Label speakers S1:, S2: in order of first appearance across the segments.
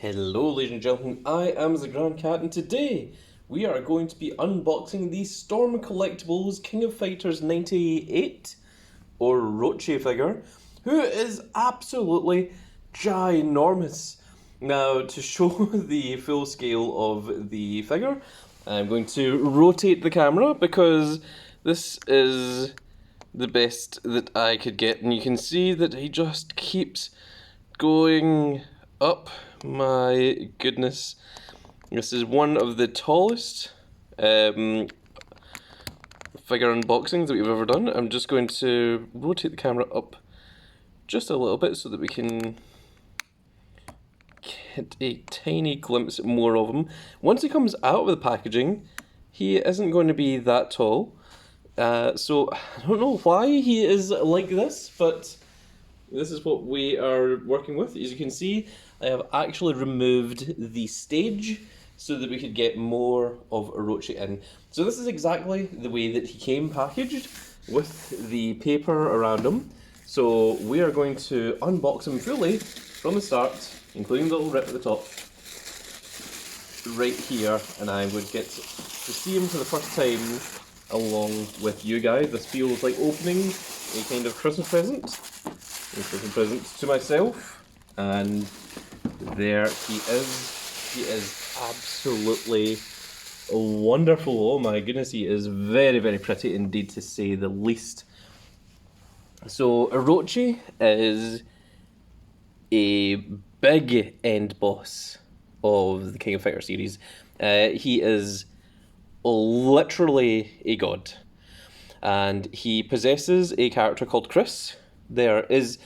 S1: Hello ladies and gentlemen, I am the Grand Cat and today we are going to be unboxing the Storm Collectibles King of Fighters 98 Orochi figure, who is absolutely ginormous. Now, to show the full scale of the figure, I'm going to rotate the camera because this is the best that I could get, and you can see that he just keeps going up. My goodness, this is one of the tallest figure unboxings that we've ever done. I'm just going to rotate the camera up just a little bit so that we can get a tiny glimpse more of him. Once he comes out of the packaging, he isn't going to be that tall. So I don't know why he is like this, but this is what we are working with. As you can see, I have actually removed the stage so that we could get more of Orochi in. So this is exactly the way that he came packaged, with the paper around him. So we are going to unbox him fully from the start, including the little rip at the top, right here, and I would get to see him for the first time along with you guys. This feels like opening a kind of Christmas present. A Christmas present to myself, and there he is. He is absolutely wonderful. Oh my goodness, he is very, very pretty indeed, to say the least. So Orochi is a big end boss of the King of Fighters series. He is literally a god, and he possesses a character called Chris. There is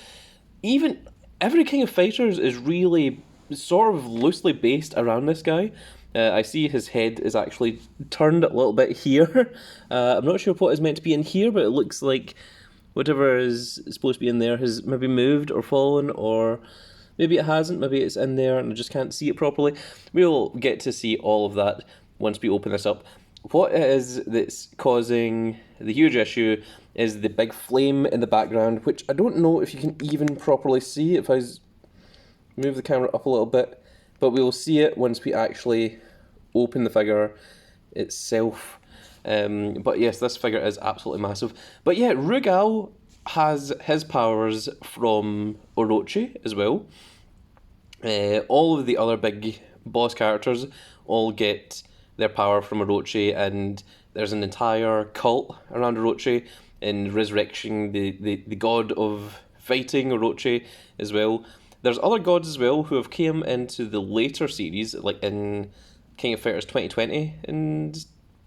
S1: even every King of Fighters is really sort of loosely based around this guy. I see his head is actually turned a little bit here. I'm not sure what is meant to be in here, but it looks like whatever is supposed to be in there has maybe moved or fallen, or maybe it hasn't, maybe it's in there and I just can't see it properly. We'll get to see all of that once we open this up. What it is that's causing the huge issue is the big flame in the background, which I don't know if you can even properly see if I move the camera up a little bit, but we will see it once we actually open the figure itself. But yes, this figure is absolutely massive. But yeah, Rugal has his powers from Orochi as well. All of the other big boss characters all get their power from Orochi, and there's an entire cult around Orochi in resurrecting the god of fighting, Orochi, as well. There's other gods as well who have came into the later series, like in King of Fighters 2020, and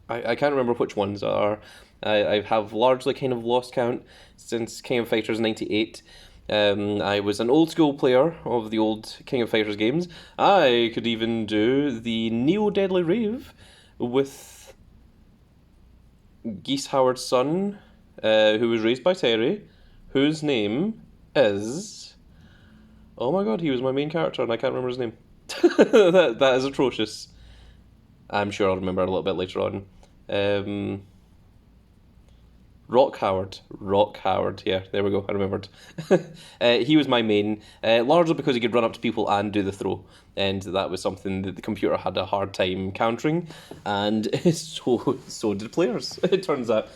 S1: I can't remember which ones are. I have largely kind of lost count since King of Fighters 98. I was an old school player of the old King of Fighters games. I could even do the Neo Deadly Rave with Geese Howard's son, who was raised by Terry, whose name is... Oh my god, he was my main character and I can't remember his name. that is atrocious. I'm sure I'll remember a little bit later on. Rock Howard, yeah, there we go, I remembered. He was my main, largely because he could run up to people and do the throw, and that was something that the computer had a hard time countering, and so did players. It turns out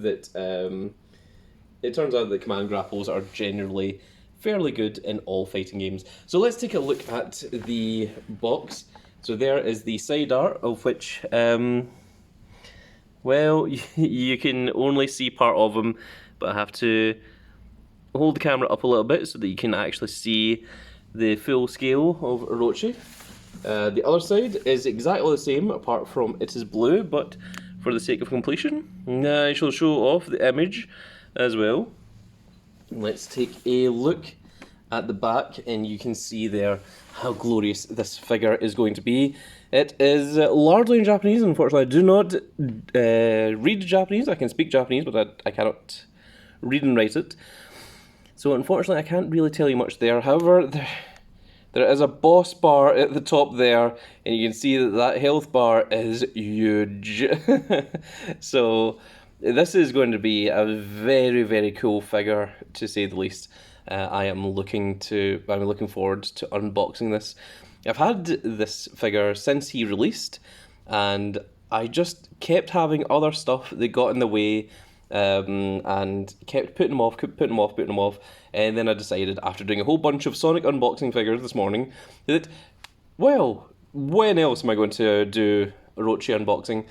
S1: that command grapples are generally fairly good in all fighting games. So let's take a look at the box. So there is the side art, of which, well, you can only see part of him, but I have to hold the camera up a little bit so that you can actually see the full scale of Orochi. The other side is exactly the same, apart from it is blue, but for the sake of completion, I shall show off the image as well. Let's take a look at the back, and you can see there how glorious this figure is going to be. It is largely in Japanese. Unfortunately, I do not read Japanese. I can speak Japanese, but I cannot read and write it. So unfortunately, I can't really tell you much there. However, there is a boss bar at the top there, and you can see that health bar is huge. So this is going to be a very, very cool figure, to say the least. I'm looking forward to unboxing this. I've had this figure since he released, and I just kept having other stuff that got in the way, and kept putting them off, and then I decided, after doing a whole bunch of Sonic unboxing figures this morning, that, well, when else am I going to do Orochi unboxing?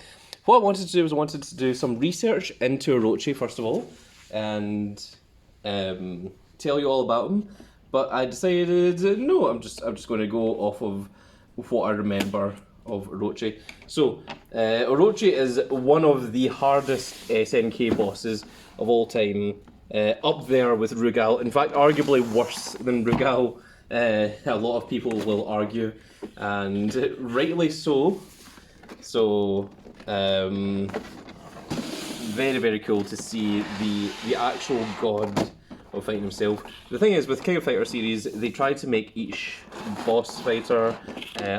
S1: What I wanted to do was I wanted to do some research into Orochi first of all, and tell you all about him. But I decided no, I'm just going to go off of what I remember of Orochi. So Orochi is one of the hardest SNK bosses of all time, up there with Rugal. In fact, arguably worse than Rugal. A lot of people will argue, and rightly so. So, very, very cool to see the actual god of fighting himself. The thing is, with King of Fighters series, they try to make each boss fighter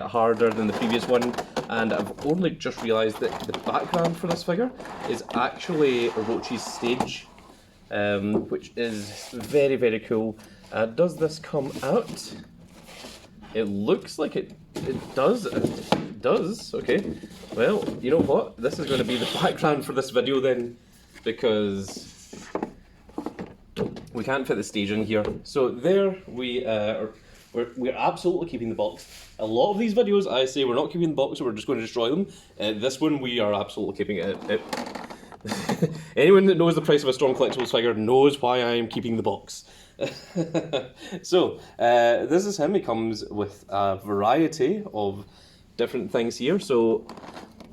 S1: harder than the previous one, and I've only just realised that the background for this figure is actually Orochi's stage, which is very, very cool. Does this come out? It looks like it does. It does. Okay. Well, you know what? This is going to be the background for this video then, because we can't fit the stage in here. So there we're absolutely keeping the box. A lot of these videos I say we're not keeping the box, so we're just going to destroy them. This one we are absolutely keeping it. Anyone that knows the price of a Storm Collectibles figure knows why I am keeping the box. So, this is him. He comes with a variety of different things here. So,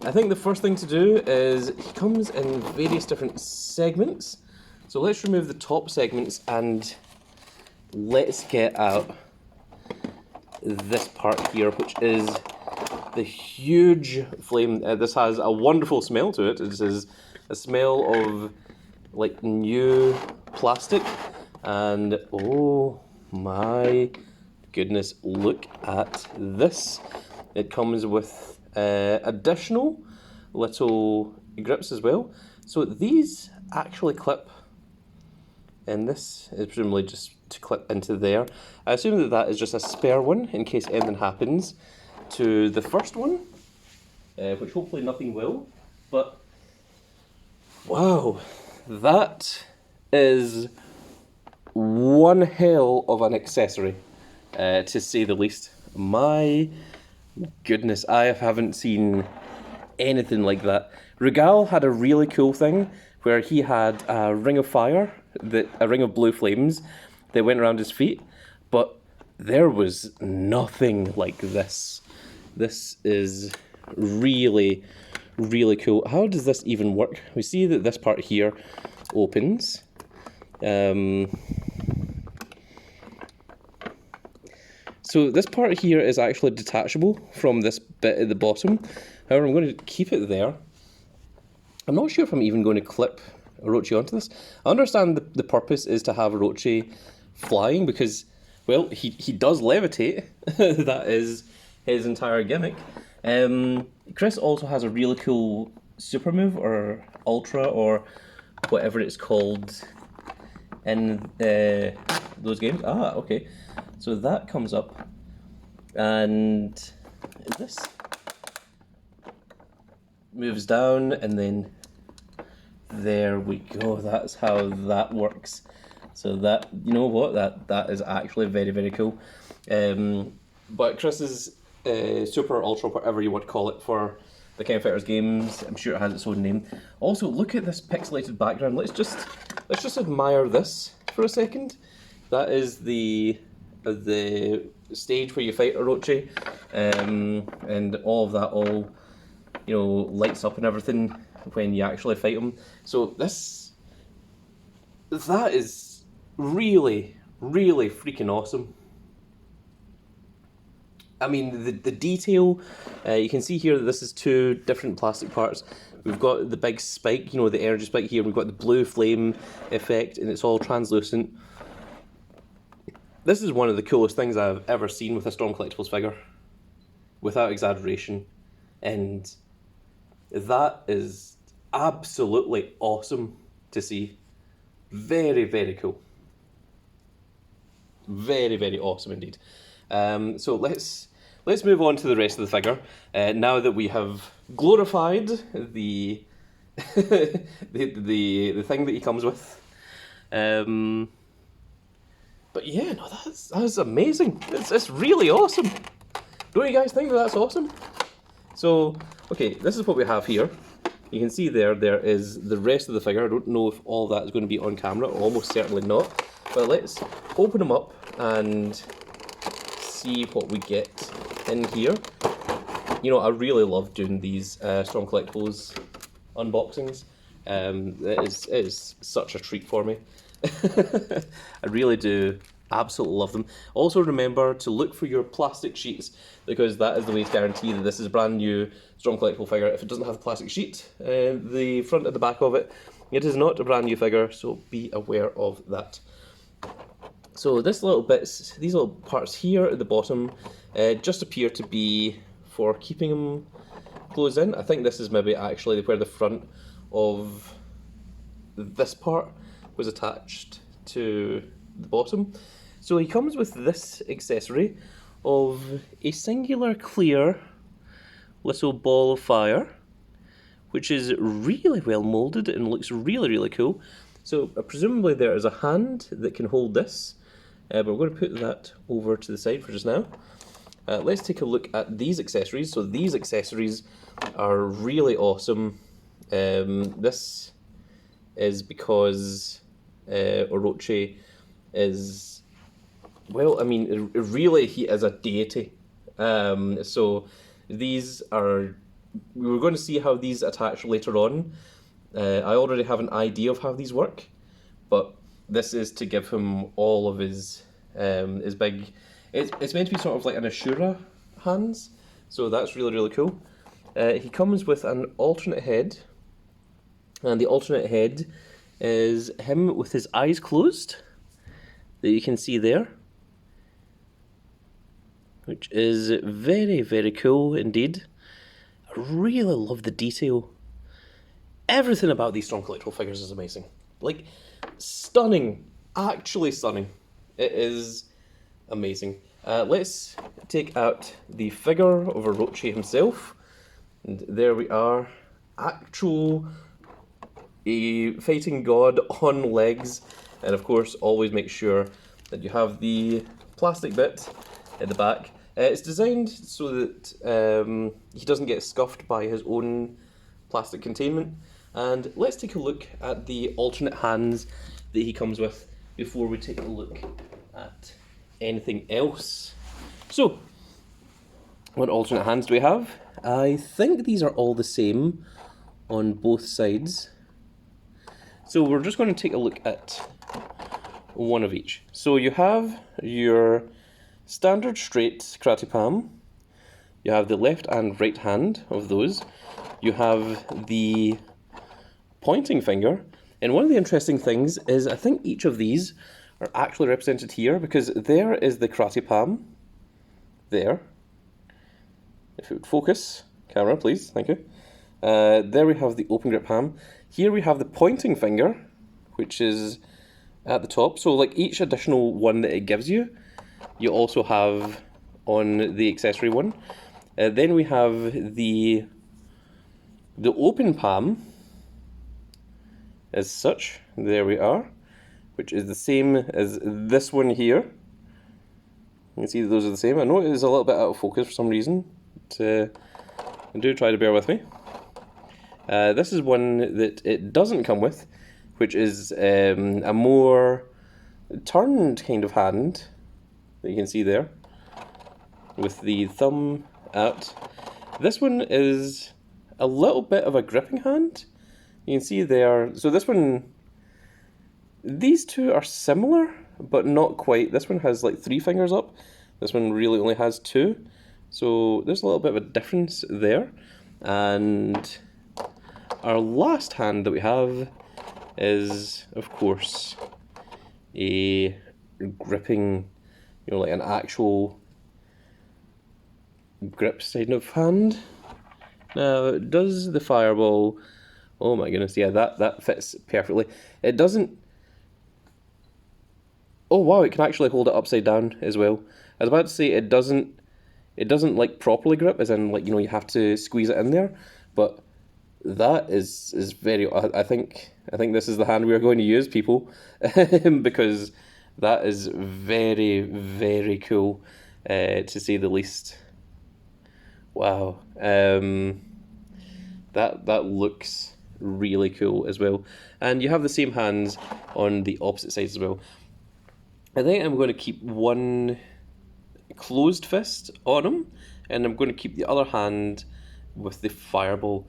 S1: I think the first thing to do is he comes in various different segments. So let's remove the top segments and let's get out this part here, which is the huge flame. This has a wonderful smell to it. It is a smell of like new plastic, and oh my goodness, look at this. It comes with additional little grips as well. So these actually clip, and this is presumably just to clip into there. I assume that that is just a spare one in case anything happens to the first one, which hopefully nothing will. But wow, that is one hell of an accessory, to say the least. My goodness, I haven't seen anything like that. Rugal had a really cool thing where he had a ring of fire, a ring of blue flames that went around his feet, but there was nothing like this. This is really, really cool. How does this even work? We see that this part here opens. So this part here is actually detachable from this bit at the bottom. However, I'm going to keep it there. I'm not sure if I'm even going to clip Orochi onto this. I understand the purpose is to have Orochi flying because, well, he does levitate. That is his entire gimmick. Chris also has a really cool super move, or ultra, or whatever it's called in those games. Ah, okay. So that comes up, and this moves down, and then there we go. That's how that works. So that, you know what, that is actually very, very cool. But Chris's super, ultra, whatever you want to call it for the King of Fighters games, I'm sure it has its own name. Also, look at this pixelated background. Let's just admire this for a second. That is the stage where you fight Orochi, and all of that all, you know, lights up and everything when you actually fight him. So that is really, really freaking awesome. I mean, the detail, you can see here that this is two different plastic parts. We've got the big spike, you know, the energy spike here. We've got the blue flame effect, and it's all translucent. This is one of the coolest things I've ever seen with a Storm Collectibles figure, without exaggeration. And that is absolutely awesome to see. Very, very cool. Very, very awesome indeed. So let's move on to the rest of the figure. Now that we have glorified the the thing that he comes with. But yeah, no, that's amazing. It's really awesome. Don't you guys think that that's awesome? So, okay, this is what we have here. You can see there is the rest of the figure. I don't know if all that is going to be on camera, almost certainly not. But let's open them up and see what we get in here. You know, I really love doing these Strong Collectibles unboxings. It is such a treat for me. I really do absolutely love them. Also remember to look for your plastic sheets, because that is the way to guarantee that this is a brand new Strong Collectible figure. If it doesn't have a plastic sheet, the front and the back of it, it is not a brand new figure, so be aware of that. So these little parts here at the bottom just appear to be for keeping them closed in. I think this is maybe actually where the front of this part was attached to the bottom. So he comes with this accessory of a singular clear little ball of fire, which is really well moulded and looks really, really cool. So presumably there is a hand that can hold this, but we're going to put that over to the side for just now. Let's take a look at these accessories. So these accessories are really awesome. This is because Orochi is, well, I mean, really he is a deity. So these are, we were going to see how these attach later on. I already have an idea of how these work, but this is to give him all of his big, it's meant to be sort of like an Ashura hands, so that's really, really cool. He comes with an alternate head, and the alternate head is him with his eyes closed, that you can see there, which is very, very cool indeed. I really love the detail. Everything about these Strong Collectible figures is amazing. Like, stunning. Actually stunning. It is amazing. Let's take out the figure of Orochi himself. And there we are. Actual a fighting god on legs. And of course, always make sure that you have the plastic bit at the back. It's designed so that he doesn't get scuffed by his own plastic containment. And let's take a look at the alternate hands that he comes with before we take a look at anything else. So, what alternate hands do we have? I think these are all the same on both sides. So we're just going to take a look at one of each. So you have your standard straight karate palm. You have the left and right hand of those. You have the pointing finger. And one of the interesting things is I think each of these are actually represented here, because there is the karate palm. There. If it would focus, camera please, thank you. There we have the open grip palm. Here we have the pointing finger, which is at the top. So like each additional one that it gives you, you also have on the accessory one. Then we have the open palm as such. There we are, which is the same as this one here. You can see that those are the same. I know it is a little bit out of focus for some reason, but do try to bear with me. This is one that it doesn't come with, which is a more turned kind of hand that you can see there, with the thumb out. This one is a little bit of a gripping hand. You can see there, so this one, these two are similar, but not quite. This one has like 3 fingers up. This one really only has 2. So there's a little bit of a difference there. And our last hand that we have is, of course, a gripping, you know, like an actual grip side of hand. Now, does the fireball, oh my goodness, yeah, that fits perfectly. It doesn't, oh wow, it can actually hold it upside down as well. I was about to say it doesn't like properly grip, as in like, you know, you have to squeeze it in there, but that is very. I think this is the hand we are going to use, people, because that is very, very cool, to say the least. Wow, that looks really cool as well, and you have the same hands on the opposite sides as well. I think I'm going to keep one closed fist on him, and I'm going to keep the other hand with the fireball.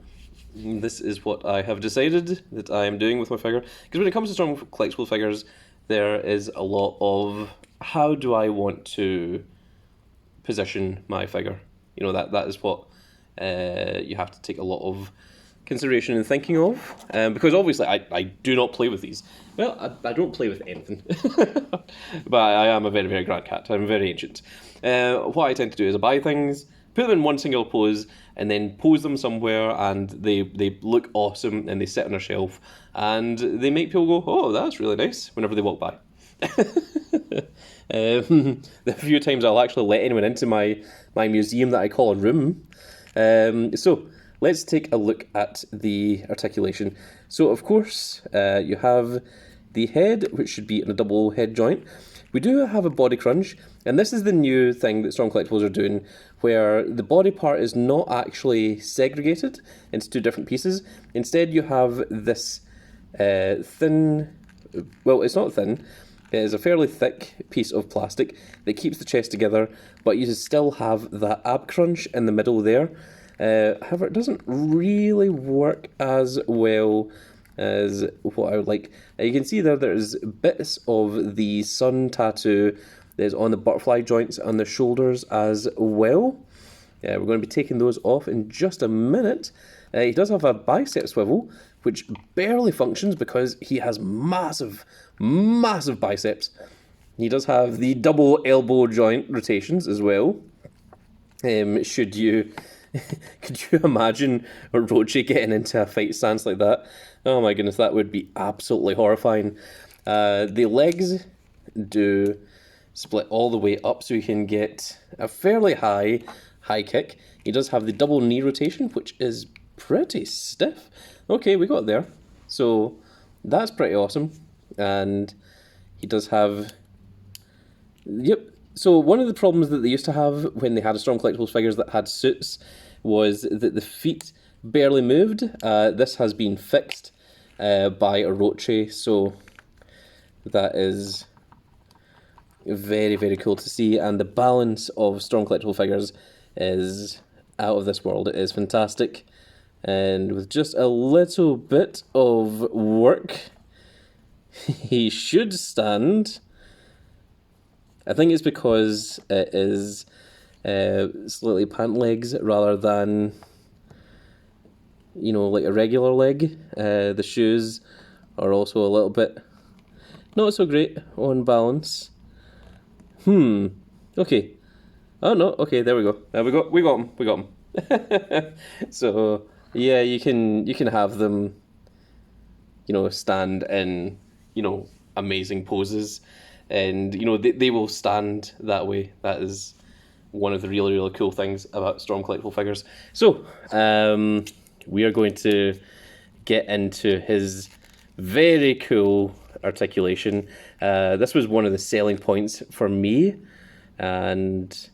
S1: This is what I have decided that I am doing with my figure. Because when it comes to strong collectible figures, there is a lot of how do I want to position my figure. You know, that is what you have to take a lot of consideration and thinking of. Because obviously I do not play with these. Well, I don't play with anything. But I am a very, very grand cat. I'm very ancient. What I tend to do is I buy things, put them in one single pose, and then pose them somewhere, and they look awesome, and they sit on a shelf, and they make people go, oh, that's really nice, whenever they walk by. The few times I'll actually let anyone into my museum that I call a room. So let's take a look at the articulation. So of course, you have the head, which should be in a double head joint. We do have a body crunch, and this is the new thing that Strong Collectibles are doing, where the body part is not actually segregated into two different pieces. Instead, you have this thin, well, it's not thin, it is a fairly thick piece of plastic that keeps the chest together, but you still have that ab crunch in the middle there. However, it doesn't really work as well as what I would like. You can see there's bits of the sun tattoo that is on the butterfly joints on the shoulders as well. We're going to be taking those off in just a minute. He does have a bicep swivel, which barely functions because he has massive, massive biceps. He does have the double elbow joint rotations as well. Should you... Could you imagine Orochi getting into a fight stance like that? Oh my goodness, that would be absolutely horrifying. The legs do split all the way up, so you can get a fairly high kick. He does have the double knee rotation, which is pretty stiff. Okay, we got there. So that's pretty awesome. And he does have... Yep. So one of the problems that they used to have when they had a Strong Collectibles figures that had suits was that the feet barely moved. This has been fixed by Orochi, so that is very, very cool to see. And the balance of Strong Collectible figures is out of this world. It is fantastic. And with just a little bit of work, he should stand. I think it's because it is slightly pant legs rather than, you know, like a regular leg. The shoes are also a little bit not so great on balance. Okay. Oh no, okay, there we go. We got them. So yeah, you can have them, you know, stand in, you know, amazing poses. And, you know, they will stand that way. That is one of the really, really cool things about Strong Collectible figures. So, we are going to get into his very cool articulation. This was one of the selling points for me. And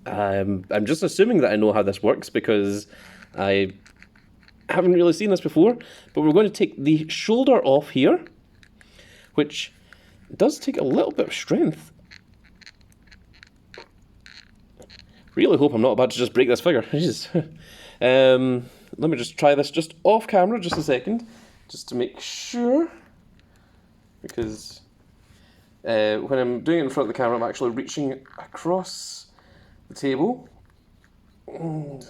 S1: I'm just assuming that I know how this works because I haven't really seen this before. But we're going to take the shoulder off here, which... It does take a little bit of strength. Really hope I'm not about to just break this figure. Jesus. Let me just try this just off camera, just a second, just to make sure. Because when I'm doing it in front of the camera, I'm actually reaching across the table. And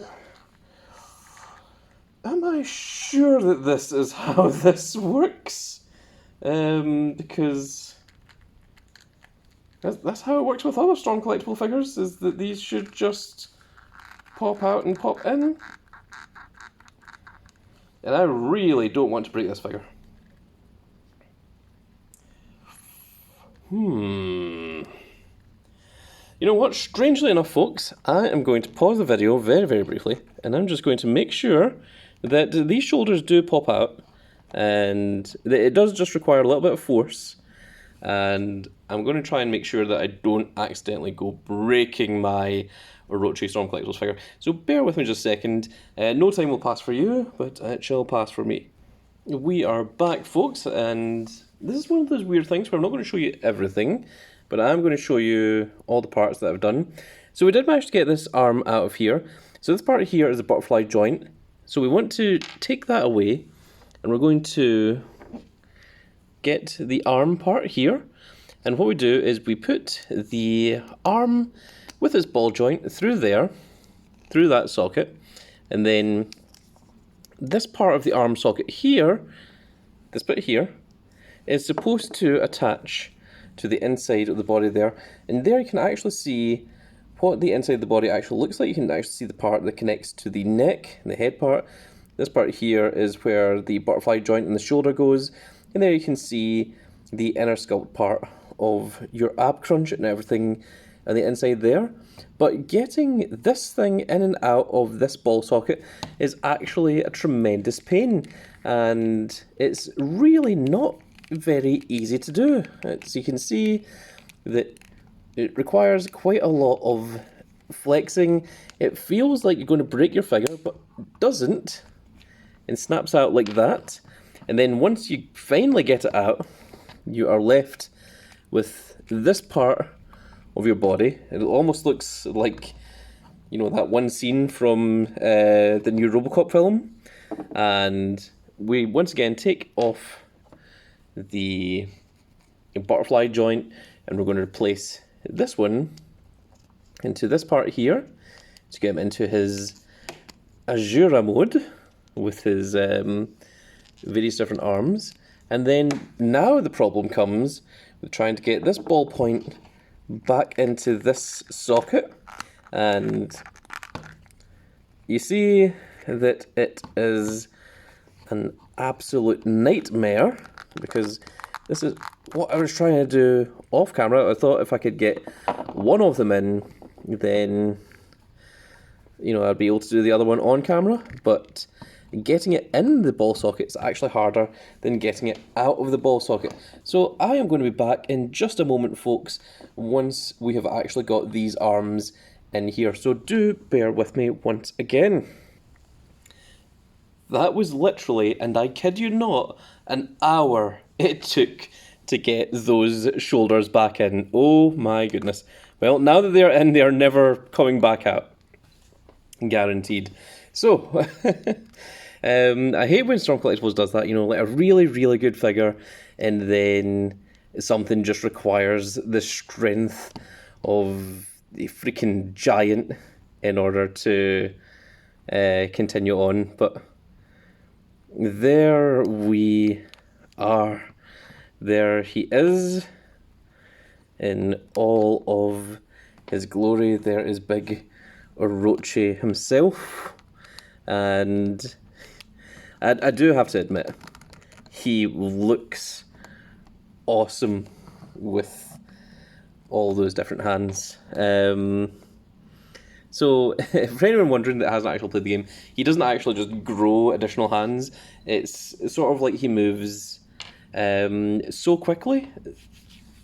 S1: am I sure that this is how this works? Because... That's how it works with other Strong Collectible figures, is that these should just pop out and pop in. And I really don't want to break this figure. You know what? Strangely enough, folks, I am going to pause the video very, very briefly, and I'm just going to make sure that these shoulders do pop out, and it does just require a little bit of force, and I'm going to try and make sure that I don't accidentally go breaking my Orochi Storm Collectibles figure. So bear with me just a second. No time will pass for you, but it shall pass for me. We are back, folks, and this is one of those weird things where I'm not going to show you everything, but I'm going to show you all the parts that I've done. So we did manage to get this arm out of here. So this part here is a butterfly joint. So we want to take that away, and we're going to get the arm part here. And what we do is we put the arm with its ball joint through there, through that socket, and then this part of the arm socket here, this bit here, is supposed to attach to the inside of the body there. And there you can actually see what the inside of the body actually looks like. You can actually see the part that connects to the neck, the head part. This part here is where the butterfly joint in the shoulder goes. And there you can see the inner sculpt part of your ab crunch and everything on the inside there. But getting this thing in and out of this ball socket is actually a tremendous pain, and it's really not very easy to do. As you can see, that it requires quite a lot of flexing. It feels like you're going to break your figure, but doesn't, and snaps out like that. And then once you finally get it out, you are left with this part of your body. It almost looks like, you know, that one scene from the new RoboCop film. And we once again take off the butterfly joint, and we're going to replace this one into this part here to get him into his Azura mode with his various different arms. And then now the problem comes with trying to get this ball point back into this socket, and you see that it is an absolute nightmare, because this is what I was trying to do off camera. I thought if I could get one of them in, then, you know, I'd be able to do the other one on camera, but getting it in the ball socket is actually harder than getting it out of the ball socket. So I am going to be back in just a moment, folks, once we have actually got these arms in here. So do bear with me once again. That was literally, and I kid you not, an hour it took to get those shoulders back in. Oh my goodness. Well, now that they're in, they are never coming back out. Guaranteed. So, I hate when Storm Collectibles does that, you know, like a really, really good figure, and then something just requires the strength of the freaking giant in order to continue on. But there we are. There he is in all of his glory. There is big Orochi himself, and I do have to admit, he looks awesome with all those different hands. So, for anyone wondering that hasn't actually played the game, he doesn't actually just grow additional hands. It's sort of like he moves so quickly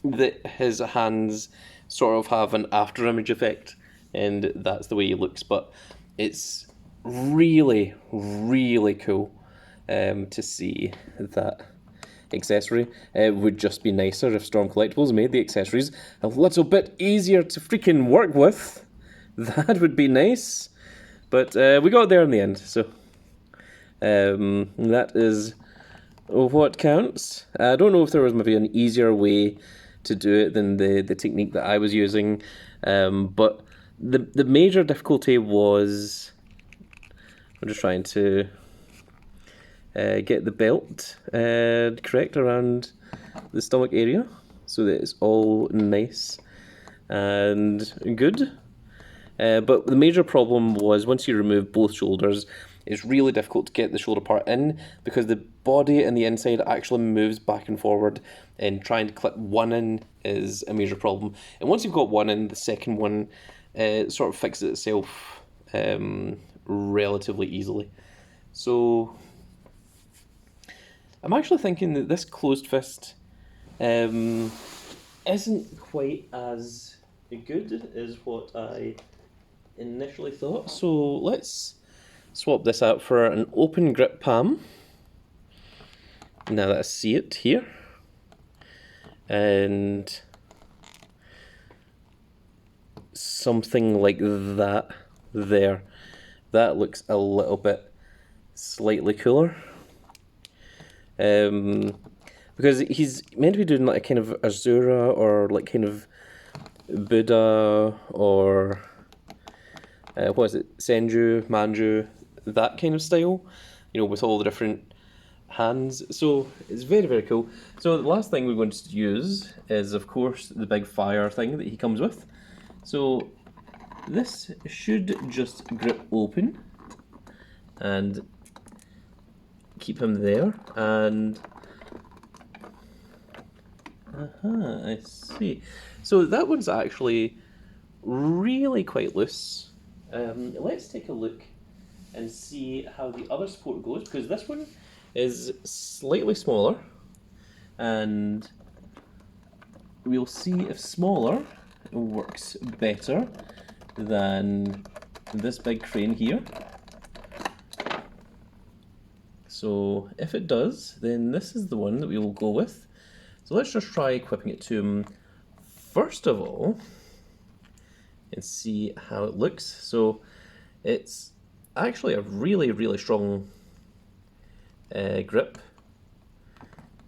S1: that his hands sort of have an after-image effect, and that's the way he looks. But it's really, really cool to see that accessory. It would just be nicer if Storm Collectibles made the accessories a little bit easier to freaking work with. That would be nice. But we got there in the end, so that is what counts. I don't know if there was maybe an easier way to do it than the technique that I was using, but the major difficulty was, I'm just trying to get the belt correct around the stomach area so that it's all nice and good. But the major problem was once you remove both shoulders, it's really difficult to get the shoulder part in because the body and the inside actually moves back and forward, and trying to clip one in is a major problem. And once you've got one in, the second one sort of fixes itself relatively easily. So I'm actually thinking that this closed fist isn't quite as good as what I initially thought. So let's swap this out for an open grip palm. Now that I see it here. And something like that there. That looks a little bit slightly cooler. Because he's meant to be doing like a kind of Azura or like kind of Buddha or what is it, Senju, Manju, that kind of style, you know, with all the different hands. So it's very, very cool. So the last thing we're going to use is, of course, the big fire thing that he comes with. So this should just grip open and keep him there. And I see. So that one's actually really quite loose. Let's take a look and see how the other support goes, because this one is slightly smaller, and we'll see if smaller works better than this big crane here. So if it does, then this is the one that we will go with. So let's just try equipping it to him first of all and see how it looks. So it's actually a really, really strong grip.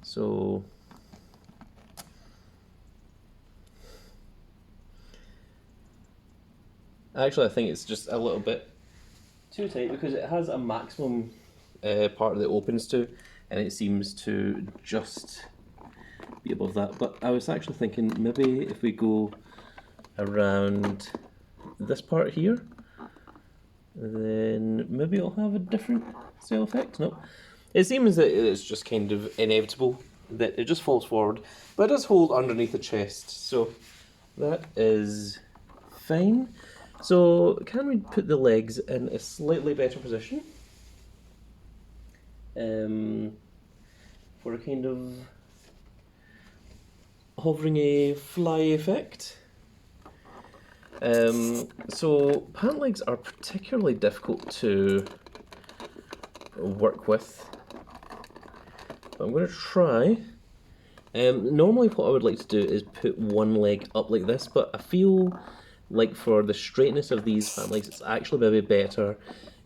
S1: So actually I think it's just a little bit too tight, because it has a maximum part that it opens to, and it seems to just be above that. But I was actually thinking maybe if we go around this part here, then maybe it'll have a different style effect. No, it seems that it's just kind of inevitable that it just falls forward, but it does hold underneath the chest, so that is fine. So can we put the legs in a slightly better position for a kind of hovering a fly effect? So pant legs are particularly difficult to work with. I'm going to try. Normally what I would like to do is put one leg up like this, but I feel like for the straightness of these pant legs, it's actually maybe better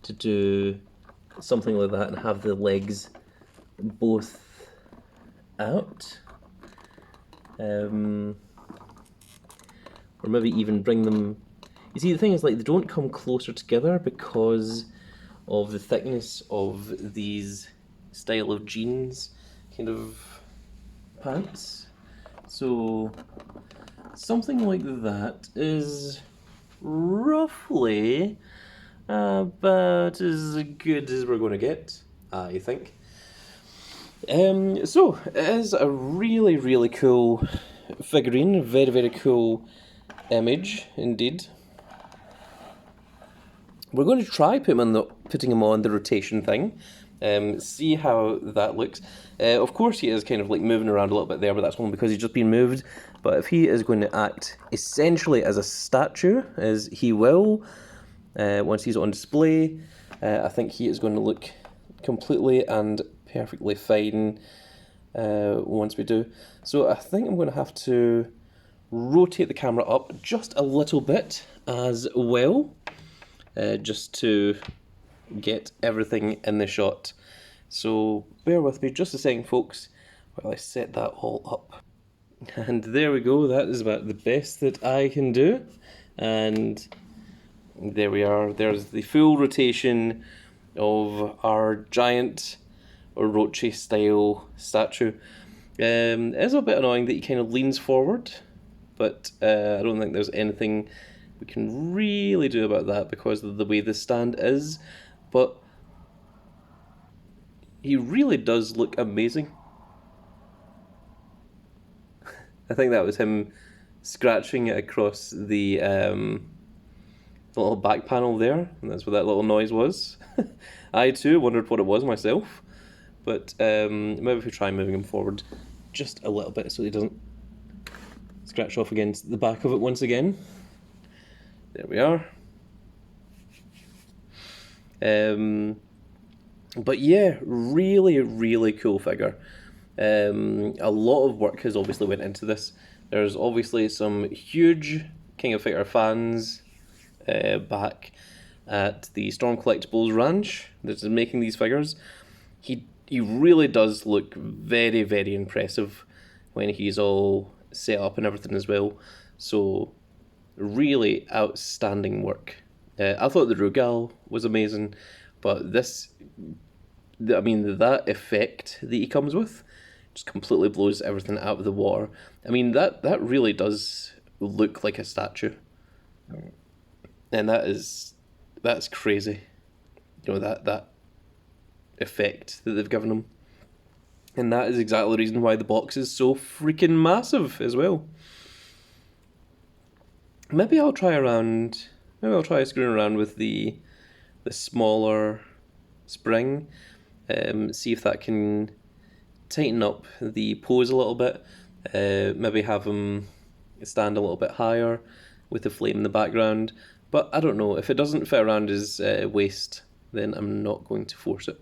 S1: to do something like that and have the legs both out. Or maybe even bring them... You see, the thing is, like, they don't come closer together because of the thickness of these style of jeans kind of pants. So something like that is roughly about as good as we're going to get, I think. So it is a really, really cool figurine, very, very cool image indeed. We're going to try putting him on the rotation thing, see how that looks. Of course he is kind of like moving around a little bit there, but that's only because he's just been moved. But if he is going to act essentially as a statue, as he will, once he's on display, I think he is going to look completely and perfectly fine once we do. So I think I'm going to have to rotate the camera up just a little bit as well, just to get everything in the shot. So bear with me just a second, folks, while I set that all up. And there we go, that is about the best that I can do. And there we are, there's the full rotation of our giant Orochi style statue. It is a bit annoying that he kind of leans forward, but I don't think there's anything we can really do about that because of the way the stand is. But he really does look amazing. I think that was him scratching it across the little back panel there, and that's what that little noise was. I too wondered what it was myself, but maybe if we try moving him forward just a little bit so he doesn't scratch off against the back of it once again. There we are. But yeah, really, really cool figure. A lot of work has obviously went into this. There's obviously some huge King of Fighter fans back at the Storm Collectibles ranch that is making these figures. He really does look very, very impressive when he's all set up and everything as well. So really outstanding work. I thought the Rugal was amazing, but this, I mean, that effect that he comes with just completely blows everything out of the water. I mean, that really does look like a statue. And that's crazy. You know, that effect that they've given him. And that is exactly the reason why the box is so freaking massive as well. Maybe I'll try screwing around with the smaller spring, see if that can tighten up the pose a little bit, maybe have him stand a little bit higher with the flame in the background, but I don't know, if it doesn't fit around his waist, then I'm not going to force it.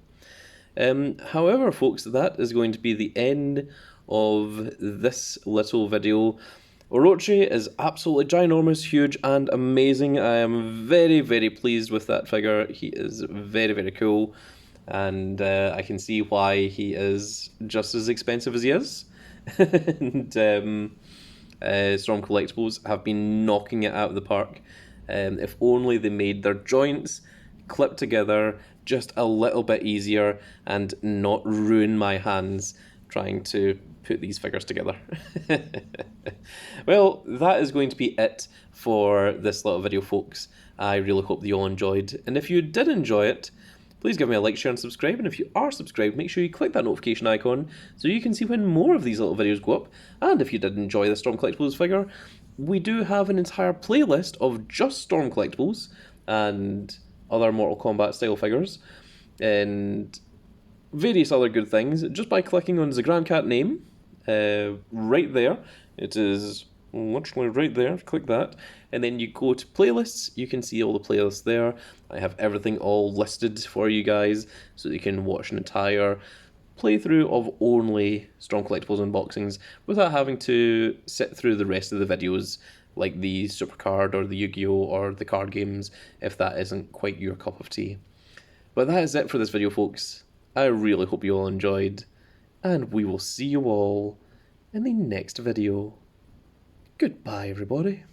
S1: However, folks, that is going to be the end of this little video. Orochi is absolutely ginormous, huge, and amazing. I am very, very pleased with that figure. He is very, very cool, and I can see why he is just as expensive as he is. And Storm Collectibles have been knocking it out of the park. If only they made their joints clip together just a little bit easier and not ruin my hands trying to put these figures together. Well, that is going to be it for this little video, folks. I really hope that you all enjoyed, and if you did enjoy it, please give me a like, share and subscribe, and if you are subscribed, make sure you click that notification icon so you can see when more of these little videos go up. And if you did enjoy the Storm Collectibles figure, we do have an entire playlist of just Storm Collectibles and other Mortal Kombat style figures and various other good things just by clicking on the Grand Cat name right there. It is literally right there. Click that, and then you go to playlists. You can see all the playlists there. I have everything all listed for you guys so that you can watch an entire playthrough of only Storm Collectibles unboxings without having to sit through the rest of the videos like the Supercard or the Yu-Gi-Oh or the card games if that isn't quite your cup of tea. But that is it for this video, folks. I really hope you all enjoyed, and we will see you all in the next video. Goodbye, everybody.